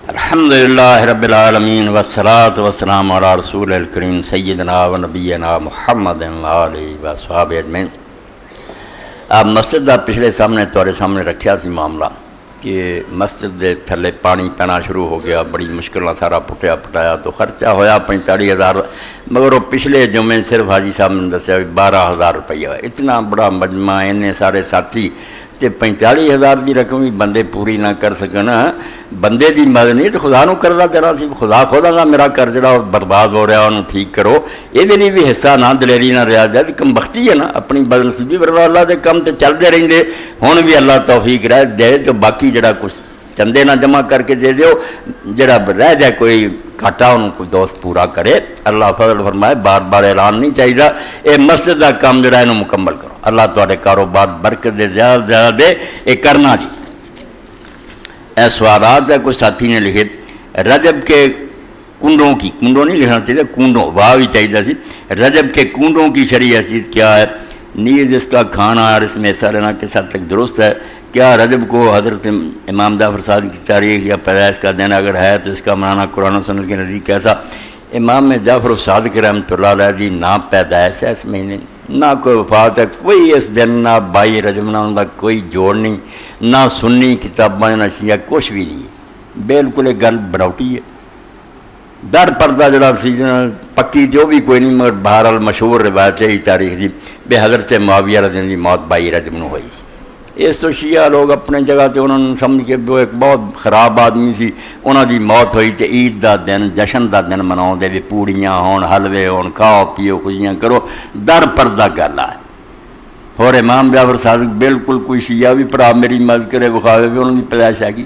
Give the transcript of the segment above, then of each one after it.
الحمدللہ رب العالمین والصلاة والسلام علی رسول الکریم سیدنا و نبینا محمد علیہ وصحبہ اجمعین۔ آپ مسجد دا پچھلے تھوڑے سامنے رکھیا سی معاملہ کہ مسجد دے تھلے پانی پینا شروع ہو گیا، بڑی مشکل سارا پٹایا تو خرچہ ہویا 45,000، مگر وہ پچھلے جمعے صرف حاجی صاحب نے دسیا 12,000 روپیہ، اتنا بڑا مجمع انہیں سارے ساتھی تے 45,000 کی رقم بھی بندے پوری نہ کر سکن، بندے دی مدد نہیں تو خدا نو کردہ دینا سی، خدا خدا میرا کر جڑا برباد ہو رہا انہوں ٹھیک کرو، یہ لیے بھی حصہ نہ دلیری نہ رہا جائے، کم بختی ہے نا، اپنی بدنصیبی پر اللہ دے کم تے چلتے رہندے، ہن بھی اللہ توفیق رہ دے تو باقی جڑا کچھ چندے نہ جمع کر کے دے دیو، جڑا رہ جائے کوئی کھاٹا انہوں کوئی دوست پورا کرے، اللہ فضل فرمائے، بار بار اعلان نہیں چاہیے، اے مسجد کا کام جڑا انہوں مکمل کرو، اللہ تواڈے کاروبار برکت دے زیادہ زیادہ دے، اے کرنا جی۔ اے سوالات ہے کوئی ساتھی نے لکھے، رجب کے کنڈوں کی، کنڈوں نہیں لکھنا چاہیے، کنڈوں واہ بھی چاہیے سی، رجب کے کنڈوں کی شرعی حیثیت کیا ہے، نیز اس کا کھانا اور اس میں حصہ لینا کس حد تک درست ہے، کیا رجب کو حضرت امام جعفر صادق کی تاریخ یا پیدائش کا دن اگر ہے تو اس کا منانا قرآن و سنت کے نزدیک کیسا؟ امام جعفر صادق رحمۃ اللہ علیہ دی نہ پیدائش ہے اس مہینے، نہ کوئی وفات ہے، کوئی اس دن نہ 22 رجب نہ ان کا کوئی جوڑ نہیں، نہ سنی کتابیں نہ شیعہ کچھ بھی نہیں ہے، بالکل ایک گل بناوٹی ہے، در پردہ جڑا سیزن پکی جو بھی کوئی نہیں، مگر بہرحال مشہور روایت ہے تاریخ دی بے حضرت معاویہ رضی اللہ عنہ دی موت 22 رجب نو ہوئی سی۔ اس تو شیعہ لوگ اپنے جگہ تے انہوں نے سمجھ کے وہ ایک بہت خراب آدمی سی، انہوں دی موت ہوئی تے عید دا دن جشن دا دن مناؤں دے بھی پوڑیاں ہون حلوے ہون کھاؤ پیو خوشیاں کرو، در پردہ گل ہے۔ اور امام جعفر صادق بالکل کوئی شیعہ بھی پڑھا میری مدد کرے بخاوے بھی انہوں دی پیدائش ہے گی،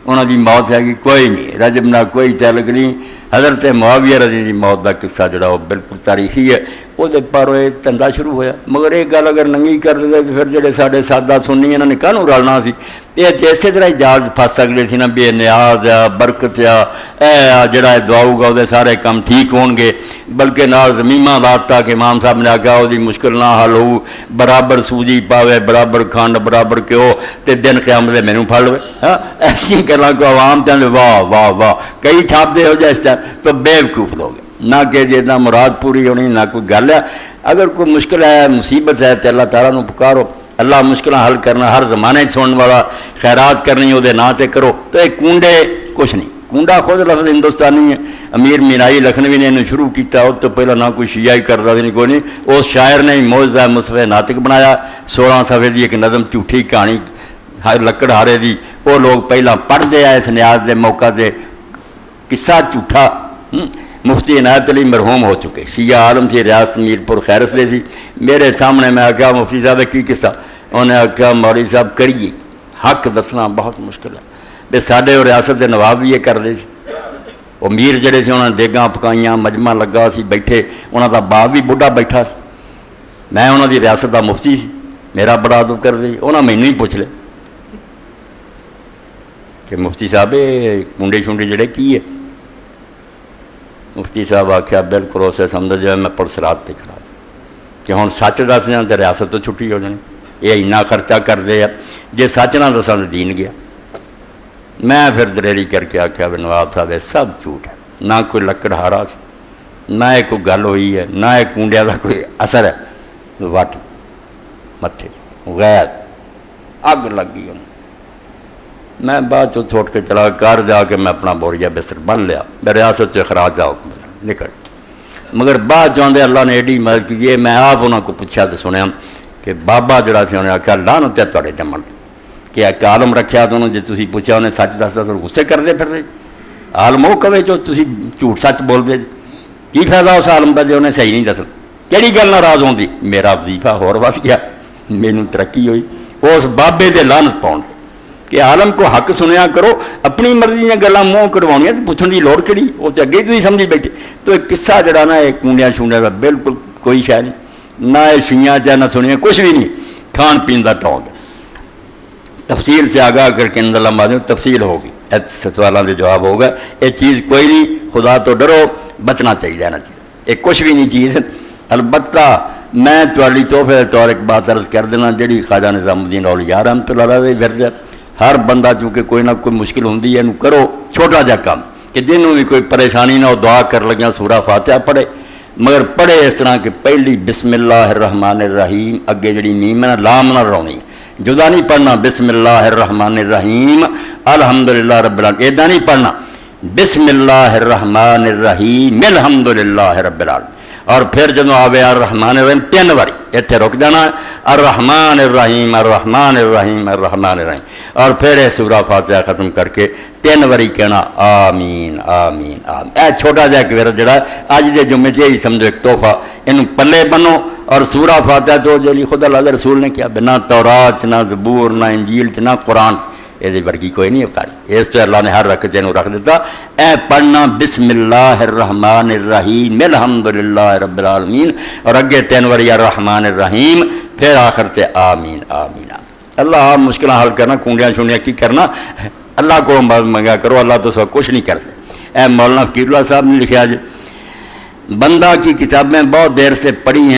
انہوں دی موت ہے گی کوئی نہیں، رجب نہ کوئی تعلق نہیں، حضرت معاویہ رضی دی موت دا قصہ جڑا وہ بالکل تاریخی ہے، وہ دے پر تندہ شروع ہویا، مگر ایک گل اگر ننگی کر دے تو پھر جڑے ساڈے سادہ سنی انہوں نے کہنوں رلنا سی، یہ اسی طرح جال پھنس سکتے سی نا، بے نیاز آ برکت آ جڑا دعاؤ گا وہ سارے کام ٹھیک ہون گے، بلکہ نال زمیمہ لاتا کہ امام صاحب نے آکھا وہ مشکل نہ حل ہو، برابر سوجی پاوے برابر کھنڈ برابر کیو تے دن قیامت میں مینوں پھڑ لوے، ہاں ایسی گلاں کو عوام تے واہ واہ واہ کئی چھاپ دے ہو جائے اس طرح تو بیوقوف لوگ نہ کہ جتنا مراد پوری ہونی نہ کوئی گل ہے، اگر کوئی مشکل ہے مصیبت ہے تو اللہ تعالیٰ نو پکارو، اللہ مشکلیں حل کرنا ہر زمانے سننے والا، خیرات کرنی وہ نا تے کرو، تو ایک کنڈے کچھ نہیں، کنڈا خود لفظ ہندوستانی ہے، امیر مینائی لکھنوی نے انہوں شروع کیتا، اس تو پہلے نہ کوئی شیعہ کرتا نہیں کوئی نہیں، اس شاعر نے موعظہ مصفح ناطق بنایا 16 صفحے دی ایک نظم جھوٹھی کہانی لکڑ ہارے دی، وہ لوگ پہلا پڑھ دے آئے اس نیاز دے موقع دے، قصہ جھوٹا، مفتی عنایت علی مرحوم ہو چکے، شیعہ عالم تھی، ریاست میرپور خیرس دے تھی، میرے سامنے میں آکھا مفتی صاحب کی قصہ، انہوں نے آکھا مولوی صاحب کریے، حق دسنا بہت مشکل ہے، بے ساڈے اور ریاست دے نواب بھی یہ کر دے سی، وہ میر جڑے سے انہوں نے دیگاں پکائیاں مجمع لگا سی بیٹھے، انہوں دا باپ بھی بڑھا بیٹھا سی، میں انہوں دی ریاست دا مفتی سی، میرا بڑا ادب کر دے، انہوں نے مینوں ہی پوچھ لے کہ مفتی صاحب کنڈے شنڈے جڑے کی ہے؟ مفتی صاحب آکھیا بالکل اسے سمجھ جائے میں پرسرات پہ کھڑا کہ ہوں سچ دس جاں تو ریاست تو چھٹی ہو جانی، یہ اینا خرچہ کر دے جے سچ نہ دساں تو دین گیا۔ میں پھر دلیری کر کے آکھیا بھی نواب صاحب یہ سب جھوٹ ہے، نہ کوئی لکڑ ہارا سی، نہ کوئی گل ہوئی ہے، نہ کنڈیا کا کوئی اثر ہے، وٹ متھے غیر اگ لگ گئی انہوں، میں بعد چ چھوٹ کے چلا کر جا کے میں اپنا بوریا بستر بن لیا، میں ریاست سے اخراج جاؤ نکل، مگر بعد چاہتے اللہ نے ایڈی مدد کی، میں آپ انہوں کو پوچھا تو سنیا کہ بابا جڑا سی انہیں آخیا لعنت ہے تواڈے جمن کہ ایک عالم رکھیا تو انہوں جی تسی پوچھا انہیں سچ دستا تو غصے کرتے پھر رہے، عالم وہ کہے جو تسی جھوٹ سچ بول دے، کی فائدہ اس عالم کا جو انہیں صحیح نہیں دسنا، کہڑی گل ناراض ہوندی، میرا وظیفہ ہور ود گیا، مینوں ترقی ہوئی، اس بابے دے لعنت پاؤن کہ عالم کو حق سنیا کرو، اپنی مرضی دیا گلاں منہ کڑوانیاں تو پوچھنے کی لوڑ کہڑی، وہ تو اگے تھی سمجھی بیٹھے، تو ایک قصہ جڑا نا یہ کونڈیاں شونڈیاں کا بالکل کوئی شے نہیں، نہ یہ شیعہ چاہے نہ سنیا کچھ بھی نہیں، کھان پین کا ٹونگ، تفصیل سے آگاہ کر کے اندر لمبا دوں تفصیل ہوگی، سوالوں کے جواب ہوگا، یہ چیز کوئی نہیں، خدا تو ڈرو، بچنا چاہیے رہنا چاہیے، یہ کچھ بھی نہیں چیز، البتہ میں تواڈی تحفے طور ایک بات عرض کر دینا جڑی خواجہ نظام الدین اولیاء رحمۃ اللہ علیہ ورد، ہر بندہ چونکہ کوئی نہ کوئی مشکل ہوندی ہے، کرو چھوٹا جا کام کہ جنہوں بھی کوئی پریشانی نہ ہو دعا کر لگیا سورہ فاتحہ پڑھے، مگر پڑھے اس طرح کہ پہلی بسم اللہ الرحمن الرحیم اگے جڑی میم ہے نا لام نہ رونی، جدا نہیں پڑھنا بسم اللہ الرحمن الرحیم الحمدللہ رب العالمین، ایدا نہیں پڑھنا بسم اللہ الرحمن الرحیم الحمدللہ رب العالمین، اور پھر جب آوے الرحمن الرحیم 3 باری اتنے رک جانا الرحمن الرحیم الرحمن الرحیم الرحمن الرحیم، اور پھر یہ سورہ فاتحہ ختم کر کے 3 باری کہنا آمین آمین آمین۔ اے چھوٹا جا کہ جڑا اج دے جمعے یہی سمجھو ایک تحفہ، انہوں پلے بنو، اور سورہ فاتحہ تو جیلی خدا اللہ رسول نے کیا نہ تورات نہ زبور نہ انجیل نہ قرآن یہ ورگی کوئی نہیں اتاری، اس تو اللہ نے ہر رکھ جنوں رکھ دیتا اے پڑھنا بسم اللہ الرحمن الرحیم الحمدللہ رب العالمین، اور اگے 3 باری الرحمن الرحیم، پھر آخر تے آمین آمین آمین۔ اللہ آپ مشکلیں حل کرنا، کونڈیاں شونڈیاں کی کرنا، اللہ کو منگا کرو، اللہ تو سب کچھ نہیں کرتے۔ اے مولانا فقیر اللہ صاحب نے لکھا بندہ کی کتابیں بہت دیر سے پڑھی ہیں